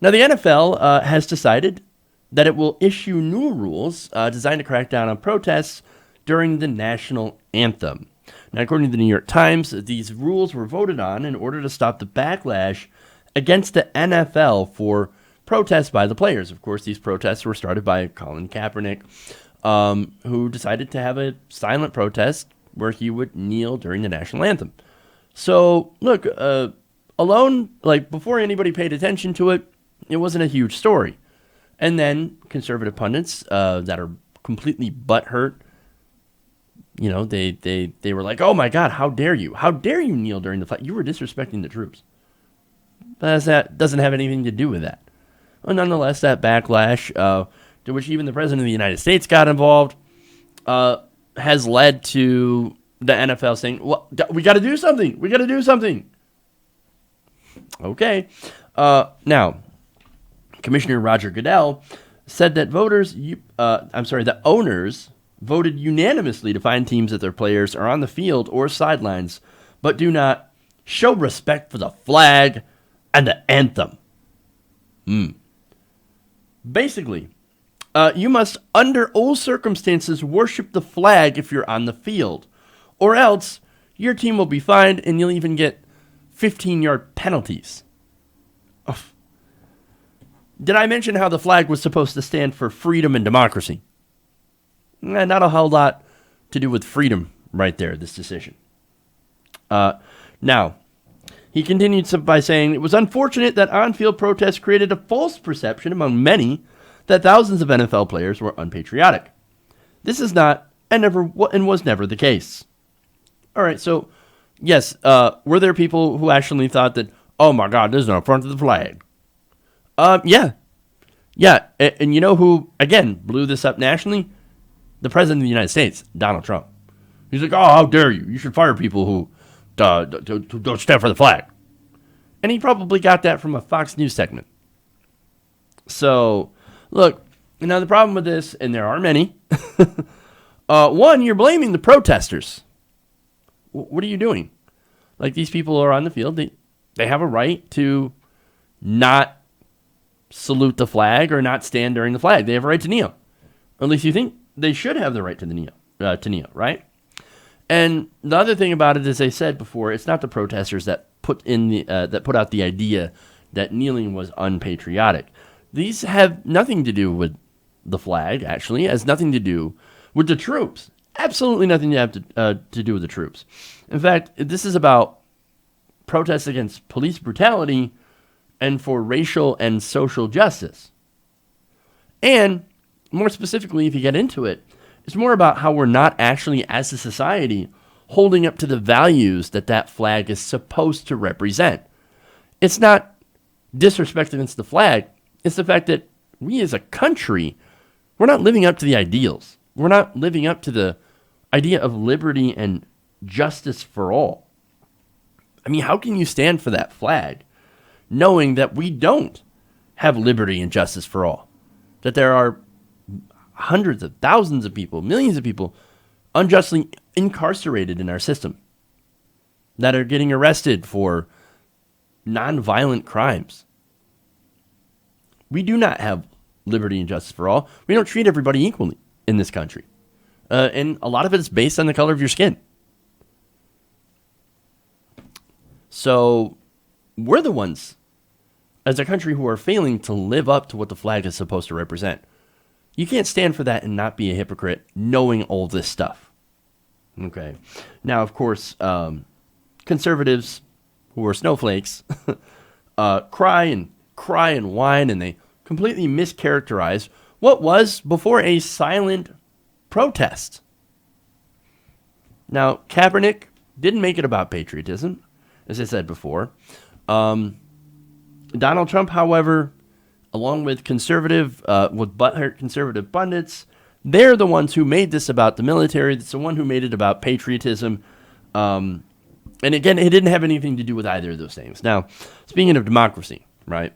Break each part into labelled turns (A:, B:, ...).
A: Now, the NFL has decided that it will issue new rules designed to crack down on protests during the national anthem. Now, according to the New York Times, these rules were voted on in order to stop the backlash against the N.F.L. for protests by the players. Of course, these protests were started by Colin Kaepernick, who decided to have a silent protest where he would kneel during the national anthem. So, look, alone, like before anybody paid attention to it, it wasn't a huge story. And then conservative pundits that are completely butthurt, they were like, oh my God, how dare you? How dare you kneel during the flag? You were disrespecting the troops. But that doesn't have anything to do with that. Well, nonetheless, that backlash, to which even the President of the United States got involved, has led to the NFL saying, well, we got to do something. We got to do something. Okay. Now, Commissioner Roger Goodell said that that owners voted unanimously to find teams that their players are on the field or sidelines, but do not show respect for the flag and the anthem. Basically, you must, under all circumstances, worship the flag if you're on the field, or else your team will be fined and you'll even get 15-yard penalties. Ugh. Did I mention how the flag was supposed to stand for freedom and democracy? Not a whole lot to do with freedom right there, this decision. Now, he continued by saying, it was unfortunate that on-field protests created a false perception among many that thousands of NFL players were unpatriotic. This is not and was never the case. All right, so, yes, were there people who actually thought that, oh my God, this is an affront to the flag? Yeah, and you know who, again, blew this up nationally? The President of the United States, Donald Trump. He's like, oh, how dare you? You should fire people who don't stand for the flag. And he probably got that from a Fox News segment. So, look, the problem with this, and there are many, one, you're blaming the protesters. What are you doing? Like, these people are on the field. They have a right to not salute the flag or not stand during the flag. They have a right to kneel. Or at least you think they should have the right to kneel, right? And the other thing about it, as I said before, it's not the protesters that put out the idea that kneeling was unpatriotic. These have nothing to do with the flag. Actually, it has nothing to do with the troops. Absolutely nothing to do with the troops. In fact, this is about protests against police brutality and for racial and social justice. And more specifically, if you get into it, it's more about how we're not actually, as a society, holding up to the values that flag is supposed to represent. It's not disrespect against the flag. It's the fact that we as a country, we're not living up to the ideals. We're not living up to the idea of liberty and justice for all. I mean, how can you stand for that flag knowing that we don't have liberty and justice for all? That there are hundreds of thousands of people, millions of people unjustly incarcerated in our system that are getting arrested for nonviolent crimes. We do not have liberty and justice for all. We don't treat everybody equally in this country. And a lot of it is based on the color of your skin. So we're the ones, as a country, who are failing to live up to what the flag is supposed to represent. You can't stand for that and not be a hypocrite knowing all this stuff. Okay. Now, of course, conservatives who are snowflakes cry and whine, and they completely mischaracterize what was before a silent protest. Now, Kaepernick didn't make it about patriotism, as I said before. Donald Trump, however, along with butthurt conservative pundits, they're the ones who made this about the military. It's the one who made it about patriotism. And again, it didn't have anything to do with either of those things. Now, speaking of democracy, right?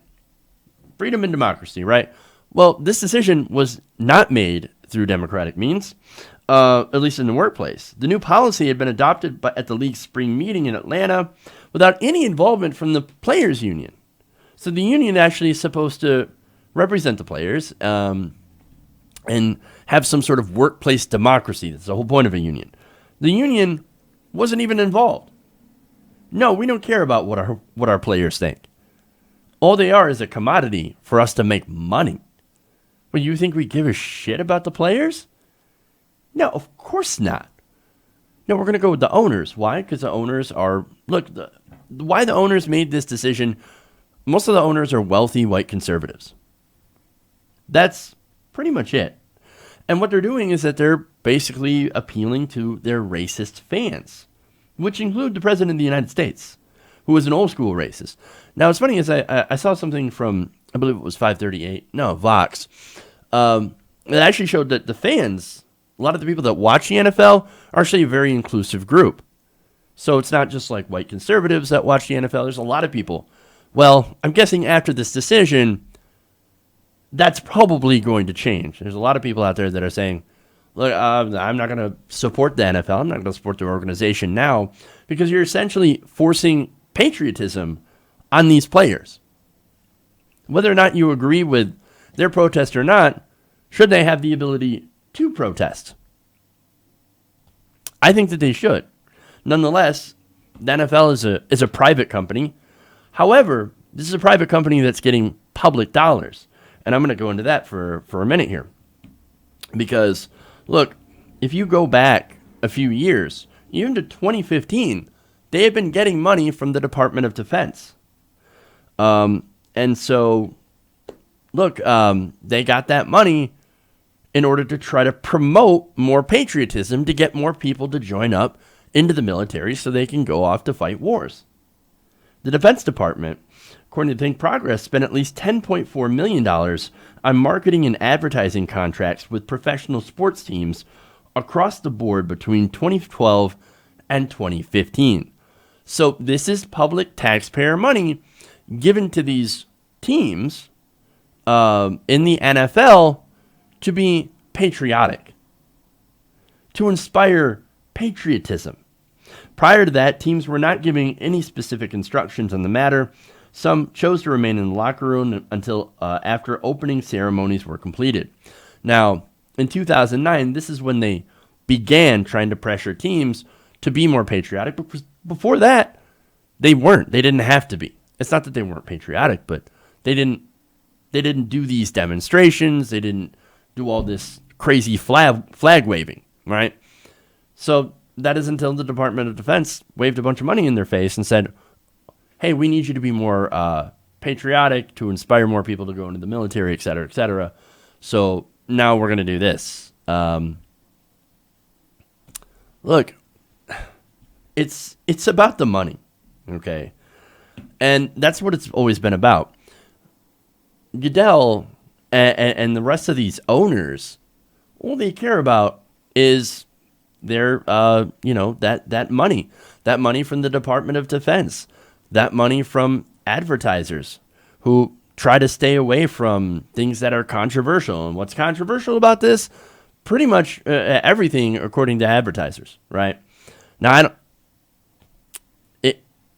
A: Freedom and democracy, right? Well, this decision was not made through democratic means, at least in the workplace. The new policy had been adopted at the league's spring meeting in Atlanta without any involvement from the players' union. So the union actually is supposed to represent the players and have some sort of workplace democracy. That's the whole point of a union. The union wasn't even involved. No, we don't care about what our players think. All they are is a commodity for us to make money. But you think we give a shit about the players? No, of course not. No, we're going to go with the owners. Why? Because the owners are, why the owners made this decision, most of the owners are wealthy white conservatives. That's pretty much it. And what they're doing is that they're basically appealing to their racist fans, which include the President of the United States, who is an old school racist. Now, what's funny is I saw something from, I believe it was Vox, that actually showed that the fans, a lot of the people that watch the NFL, are actually a very inclusive group. So it's not just like white conservatives that watch the NFL. There's a lot of people. Well, I'm guessing after this decision, that's probably going to change. There's a lot of people out there that are saying, look, I'm not going to support the NFL. I'm not going to support their organization now because you're essentially forcing patriotism on these players. Whether or not you agree with their protest or not, should they have the ability to protest? I think that they should. Nonetheless, the NFL is a private company. However, this is a private company that's getting public dollars. And I'm going to go into that for a minute here. Because, look, if you go back a few years, even to 2015, they have been getting money from the Department of Defense. And so, look, they got that money in order to try to promote more patriotism, to get more people to join up into the military so they can go off to fight wars. The Defense Department, according to Think Progress, spent at least $10.4 million on marketing and advertising contracts with professional sports teams across the board between 2012 and 2015. So this is public taxpayer money given to these teams in the NFL to be patriotic, to inspire patriotism. Prior to that, teams were not giving any specific instructions on the matter. Some chose to remain in the locker room until after opening ceremonies were completed. Now, in 2009, this is when they began trying to pressure teams to be more patriotic. But before that, they weren't. They didn't have to be. It's not that they weren't patriotic, but they didn't do these demonstrations. They didn't do all this crazy flag waving, right? So that is until the Department of Defense waved a bunch of money in their face and said, hey, we need you to be more patriotic, to inspire more people to go into the military, et cetera, et cetera. So now we're going to do this. Look, it's about the money, okay? And that's what it's always been about. Goodell and the rest of these owners, all they care about is their, that money from the Department of Defense, that money from advertisers who try to stay away from things that are controversial. And what's controversial about this? Pretty much everything according to advertisers, right? Now,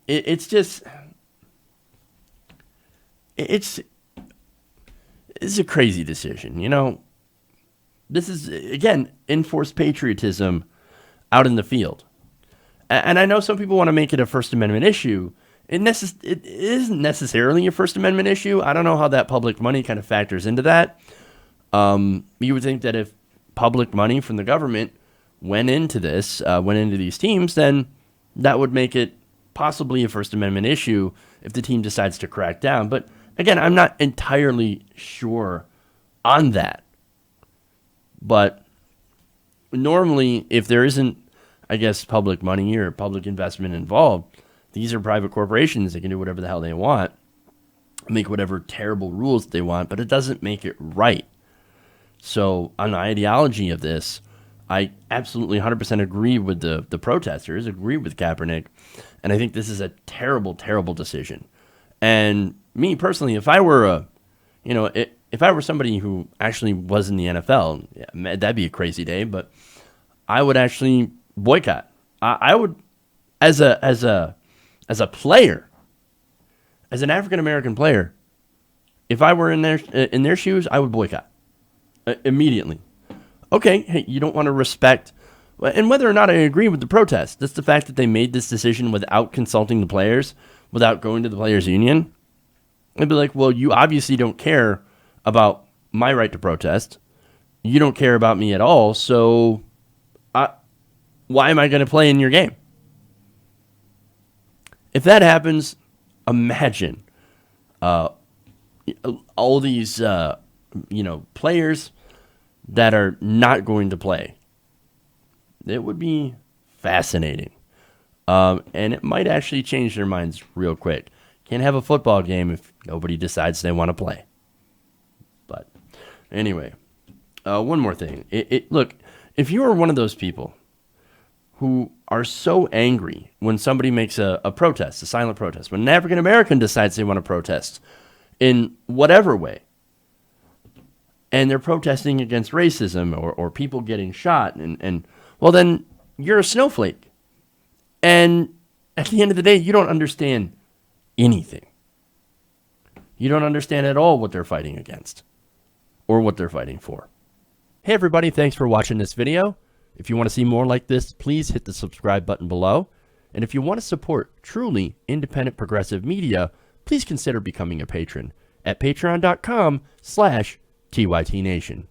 A: it's a crazy decision, you know. This is, again, enforced patriotism out in the field. And I know some people want to make it a First Amendment issue. It isn't necessarily a First Amendment issue. I don't know how that public money kind of factors into that. You would think that if public money from the government went into these teams, then that would make it possibly a First Amendment issue if the team decides to crack down. But again, I'm not entirely sure on that. But normally, if there isn't, I guess, public money or public investment involved, these are private corporations. They can do whatever the hell they want, make whatever terrible rules they want, but it doesn't make it right. So on the ideology of this, I absolutely 100% agree with the protesters, agree with Kaepernick, and I think this is a terrible, terrible decision. And me personally, if I were if I were somebody who actually was in the NFL, yeah, that'd be a crazy day, but I would actually boycott. I would, as a player, as an African American player, If I were in their shoes, I would boycott immediately. Okay, hey, you don't want to respect, and whether or not I agree with the protest, that's the fact that they made this decision without consulting the players, without going to the players' union. I'd be like, well, you obviously don't care about my right to protest. You don't care about me at all, so why am I going to play in your game? If that happens, imagine all these players that are not going to play. It would be fascinating. And it might actually change their minds real quick. Can't have a football game if nobody decides they want to play. But anyway, one more thing. Look, if you are one of those people who are so angry when somebody makes a protest, a silent protest, when an African American decides they want to protest in whatever way, and they're protesting against racism or people getting shot, and well, then you're a snowflake. And at the end of the day, you don't understand anything. You don't understand at all what they're fighting against or what they're fighting for. Hey, everybody, thanks for watching this video. If you want to see more like this, please hit the subscribe button below. And if you want to support truly independent progressive media, please consider becoming a patron at patreon.com/TYTNation.